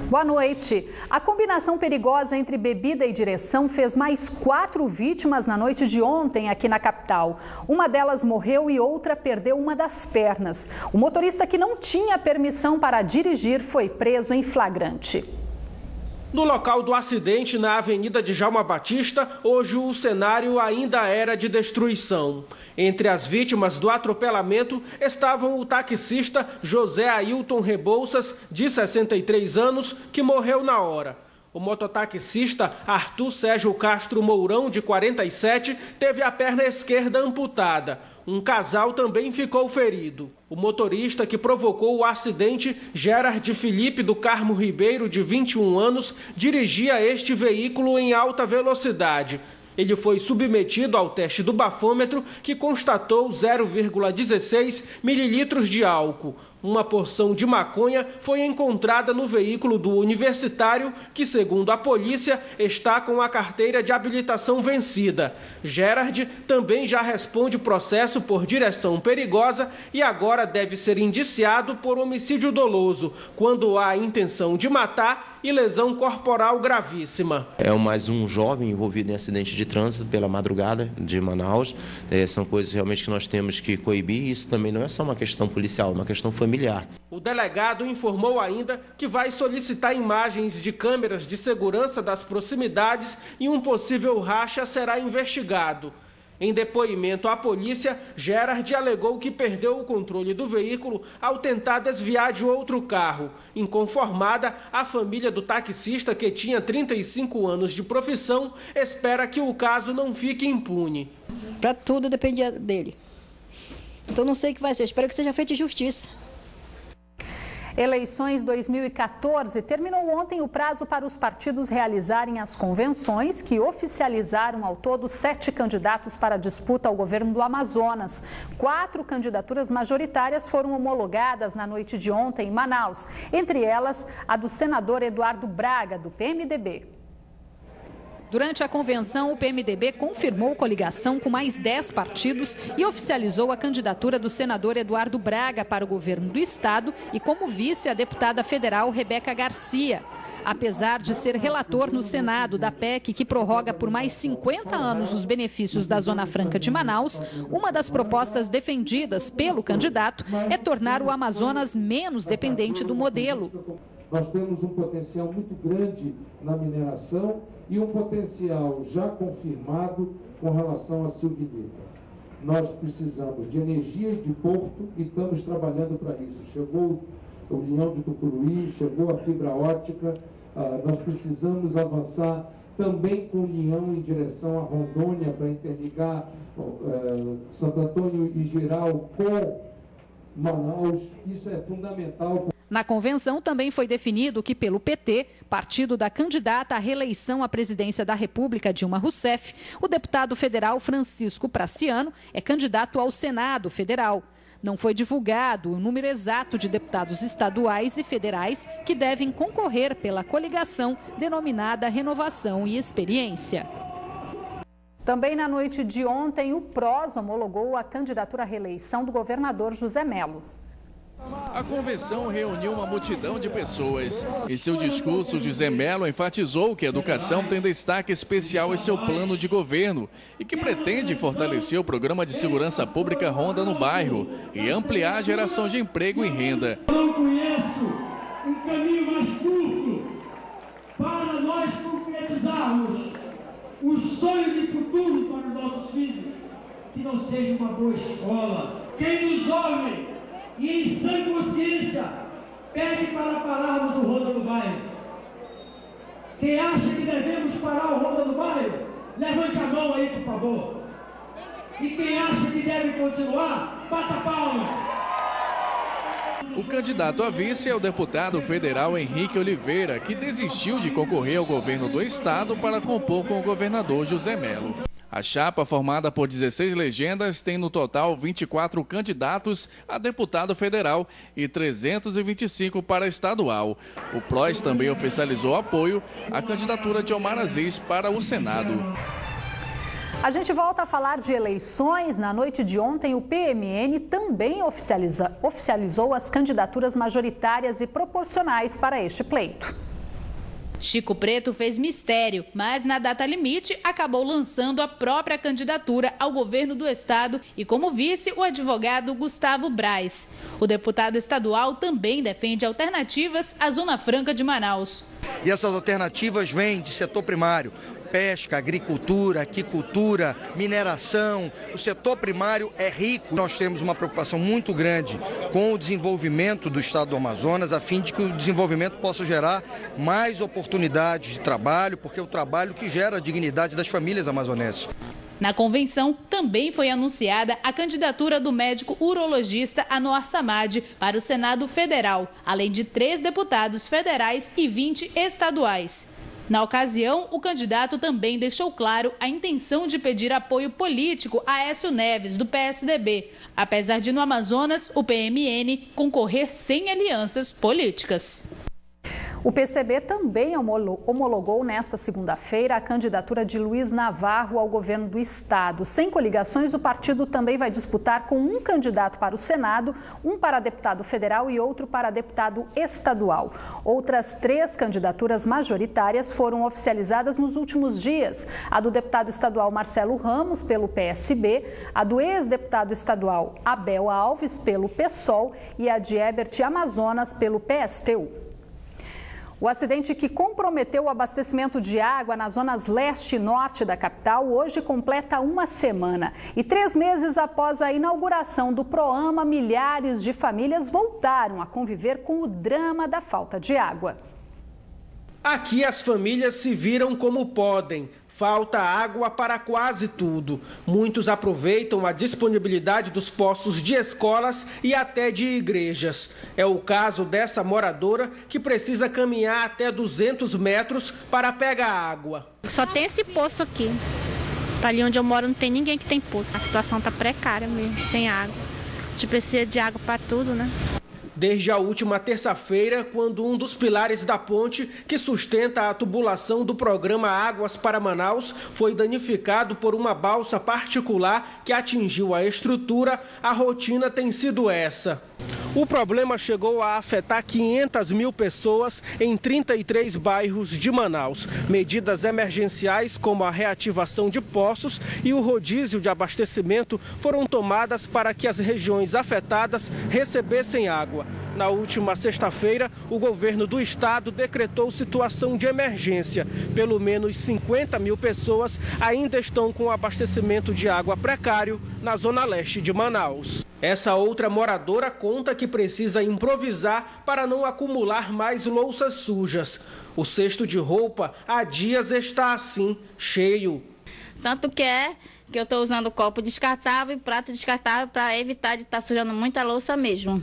Boa noite. A combinação perigosa entre bebida e direção fez mais 4 vítimas na noite de ontem aqui na capital. Uma delas morreu e outra perdeu uma das pernas. O motorista que não tinha permissão para dirigir foi preso em flagrante. No local do acidente, na Avenida Djalma Batista, hoje o cenário ainda era de destruição. Entre as vítimas do atropelamento estavam o taxista José Ailton Rebouças, de 63 anos, que morreu na hora. O mototaxista Arthur Sérgio Castro Mourão, de 47, teve a perna esquerda amputada. Um casal também ficou ferido. O motorista que provocou o acidente, Gerard Felipe do Carmo Ribeiro, de 21 anos, dirigia este veículo em alta velocidade. Ele foi submetido ao teste do bafômetro, que constatou 0,16 mililitros de álcool. Uma porção de maconha foi encontrada no veículo do universitário, que, segundo a polícia, está com a carteira de habilitação vencida. Gerard também já responde processo por direção perigosa e agora deve ser indiciado por homicídio doloso, quando há intenção de matar e lesão corporal gravíssima. É mais um jovem envolvido em acidente de trânsito pela madrugada de Manaus. São coisas realmente que nós temos que coibir. Isso também não é só uma questão policial, é uma questão familiar. O delegado informou ainda que vai solicitar imagens de câmeras de segurança das proximidades e um possível racha será investigado. Em depoimento à polícia, Gerard alegou que perdeu o controle do veículo ao tentar desviar de outro carro. Inconformada, a família do taxista, que tinha 35 anos de profissão, espera que o caso não fique impune. Para tudo dependia dele. Então não sei o que vai ser, espero que seja feita justiça. Eleições 2014, terminou ontem o prazo para os partidos realizarem as convenções que oficializaram ao todo 7 candidatos para a disputa ao governo do Amazonas. 4 candidaturas majoritárias foram homologadas na noite de ontem em Manaus, entre elas a do senador Eduardo Braga, do PMDB. Durante a convenção, o PMDB confirmou coligação com mais 10 partidos e oficializou a candidatura do senador Eduardo Braga para o governo do estado e como vice a deputada federal Rebeca Garcia. Apesar de ser relator no Senado da PEC que prorroga por mais 50 anos os benefícios da Zona Franca de Manaus, uma das propostas defendidas pelo candidato é tornar o Amazonas menos dependente do modelo. Nós temos um potencial muito grande na mineração e um potencial já confirmado com relação à silvineta. Nós precisamos de energia de porto e estamos trabalhando para isso. Chegou o União de Tucuruí, chegou a fibra ótica, nós precisamos avançar também com união em direção a Rondônia para interligar Santo Antônio e Geral com Manaus. Isso é fundamental. Na convenção também foi definido que, pelo PT, partido da candidata à reeleição à presidência da República, Dilma Rousseff, o deputado federal Francisco Praciano é candidato ao Senado Federal. Não foi divulgado o número exato de deputados estaduais e federais que devem concorrer pela coligação denominada Renovação e Experiência. Também na noite de ontem, o PROS homologou a candidatura à reeleição do governador José Mello. A convenção reuniu uma multidão de pessoas. Em seu discurso, José Mello enfatizou que a educação tem destaque especial em seu plano de governo e que pretende fortalecer o programa de segurança pública Ronda no Bairro e ampliar a geração de emprego e renda. Eu não conheço um caminho mais curto para nós concretizarmos o sonho de futuro para os nossos filhos, que não seja uma boa escola. Quem nos ouve e em sã consciência pede para pararmos o Ronda do Bairro. Quem acha que devemos parar o Ronda do Bairro, levante a mão aí, por favor. E quem acha que deve continuar, bata palma. O candidato a vice é o deputado federal Henrique Oliveira, que desistiu de concorrer ao governo do estado para compor com o governador José Mello. A chapa, formada por 16 legendas, tem no total 24 candidatos a deputado federal e 325 para estadual. O PROS também oficializou apoio à candidatura de Omar Aziz para o Senado. A gente volta a falar de eleições. Na noite de ontem, o PMN também oficializou as candidaturas majoritárias e proporcionais para este pleito. Chico Preto fez mistério, mas na data limite acabou lançando a própria candidatura ao governo do estado e como vice o advogado Gustavo Braz. O deputado estadual também defende alternativas à Zona Franca de Manaus. E essas alternativas vêm de setor primário. Pesca, agricultura, aquicultura, mineração. O setor primário é rico. Nós temos uma preocupação muito grande com o desenvolvimento do estado do Amazonas, a fim de que o desenvolvimento possa gerar mais oportunidades de trabalho, porque é o trabalho que gera a dignidade das famílias amazonenses. Na convenção, também foi anunciada a candidatura do médico urologista Anwar Samad para o Senado Federal, além de 3 deputados federais e 20 estaduais. Na ocasião, o candidato também deixou claro a intenção de pedir apoio político a Aécio Neves, do PSDB, apesar de no Amazonas o PMN concorrer sem alianças políticas. O PCB também homologou nesta segunda-feira a candidatura de Luiz Navarro ao governo do estado. Sem coligações, o partido também vai disputar com um candidato para o Senado, um para deputado federal e outro para deputado estadual. Outras 3 candidaturas majoritárias foram oficializadas nos últimos dias. A do deputado estadual Marcelo Ramos, pelo PSB, a do ex-deputado estadual Abel Alves, pelo PSOL, e a de Herbert Amazonas, pelo PSTU. O acidente que comprometeu o abastecimento de água nas zonas leste e norte da capital hoje completa uma semana. E 3 meses após a inauguração do Proama, milhares de famílias voltaram a conviver com o drama da falta de água. Aqui as famílias se viram como podem. Falta água para quase tudo. Muitos aproveitam a disponibilidade dos poços de escolas e até de igrejas. É o caso dessa moradora que precisa caminhar até 200 metros para pegar água. Só tem esse poço aqui. Para ali onde eu moro não tem ninguém que tem poço. A situação está precária mesmo, sem água. A gente precisa de água para tudo, né? Desde a última terça-feira, quando um dos pilares da ponte que sustenta a tubulação do programa Águas para Manaus foi danificado por uma balsa particular que atingiu a estrutura, a rotina tem sido essa. O problema chegou a afetar 500 mil pessoas em 33 bairros de Manaus. Medidas emergenciais como a reativação de poços e o rodízio de abastecimento foram tomadas para que as regiões afetadas recebessem água. Na última sexta-feira, o governo do estado decretou situação de emergência. Pelo menos 50 mil pessoas ainda estão com abastecimento de água precário na zona leste de Manaus. Essa outra moradora conta que precisa improvisar para não acumular mais louças sujas. O cesto de roupa há dias está assim, cheio. Tanto que eu estou usando copo descartável e prato descartável para evitar de estar sujando muita louça mesmo.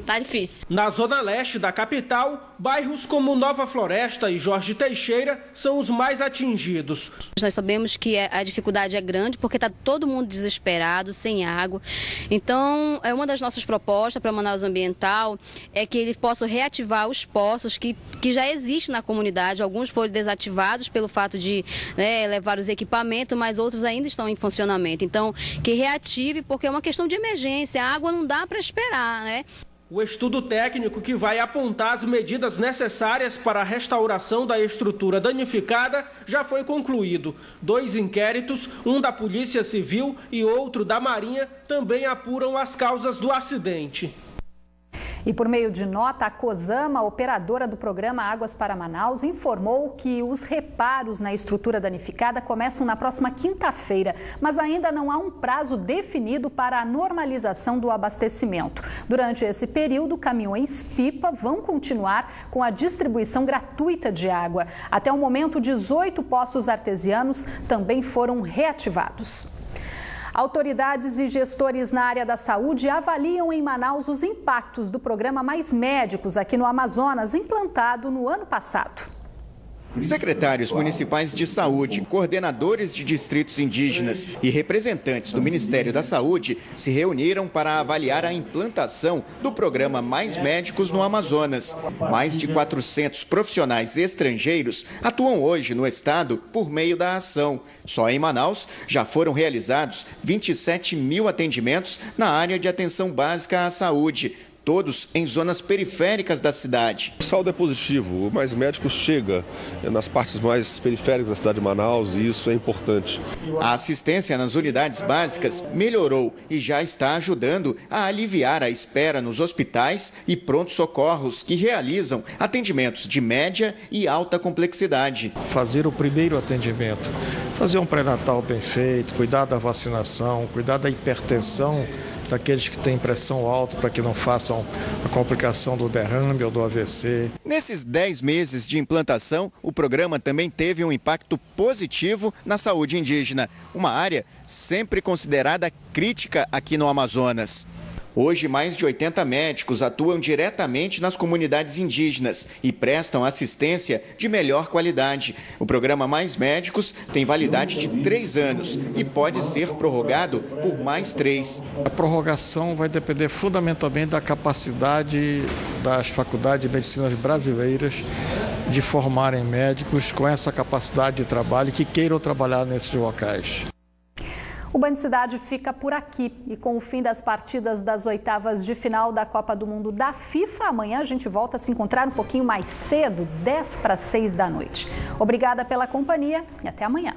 Tá difícil. Na zona leste da capital, bairros como Nova Floresta e Jorge Teixeira são os mais atingidos. Nós sabemos que a dificuldade é grande porque está todo mundo desesperado, sem água. Então, uma das nossas propostas para Manaus Ambiental é que eles possam reativar os poços que já existem na comunidade. Alguns foram desativados pelo fato de levar os equipamentos, mas outros ainda estão em funcionamento. Então, que reative porque é uma questão de emergência. A água não dá para esperar, né? O estudo técnico que vai apontar as medidas necessárias para a restauração da estrutura danificada já foi concluído. 2 inquéritos, um da Polícia Civil e outro da Marinha, também apuram as causas do acidente. E por meio de nota, a Cosama, operadora do programa Águas para Manaus, informou que os reparos na estrutura danificada começam na próxima quinta-feira, mas ainda não há um prazo definido para a normalização do abastecimento. Durante esse período, caminhões-pipa vão continuar com a distribuição gratuita de água. Até o momento, 18 poços artesianos também foram reativados. Autoridades e gestores na área da saúde avaliam em Manaus os impactos do programa Mais Médicos aqui no Amazonas, implantado no ano passado. Secretários municipais de saúde, coordenadores de distritos indígenas e representantes do Ministério da Saúde se reuniram para avaliar a implantação do programa Mais Médicos no Amazonas. Mais de 400 profissionais estrangeiros atuam hoje no estado por meio da ação. Só em Manaus já foram realizados 27 mil atendimentos na área de atenção básica à saúde. todos em zonas periféricas da cidade. O saldo é positivo, mais médicos chega nas partes mais periféricas da cidade de Manaus e isso é importante. A assistência nas unidades básicas melhorou e já está ajudando a aliviar a espera nos hospitais e pronto-socorros que realizam atendimentos de média e alta complexidade. Fazer o primeiro atendimento, fazer um pré-natal bem feito, cuidar da vacinação, cuidar da hipertensão daqueles que têm pressão alta para que não façam a complicação do derrame ou do AVC. Nesses 10 meses de implantação, o programa também teve um impacto positivo na saúde indígena, uma área sempre considerada crítica aqui no Amazonas. Hoje, mais de 80 médicos atuam diretamente nas comunidades indígenas e prestam assistência de melhor qualidade. O programa Mais Médicos tem validade de 3 anos e pode ser prorrogado por mais 3. A prorrogação vai depender fundamentalmente da capacidade das faculdades de medicina brasileiras de formarem médicos com essa capacidade de trabalho que queiram trabalhar nesses locais. O Band Cidade fica por aqui e com o fim das partidas das oitavas de final da Copa do Mundo da FIFA, amanhã a gente volta a se encontrar um pouquinho mais cedo, 5:50. Obrigada pela companhia e até amanhã.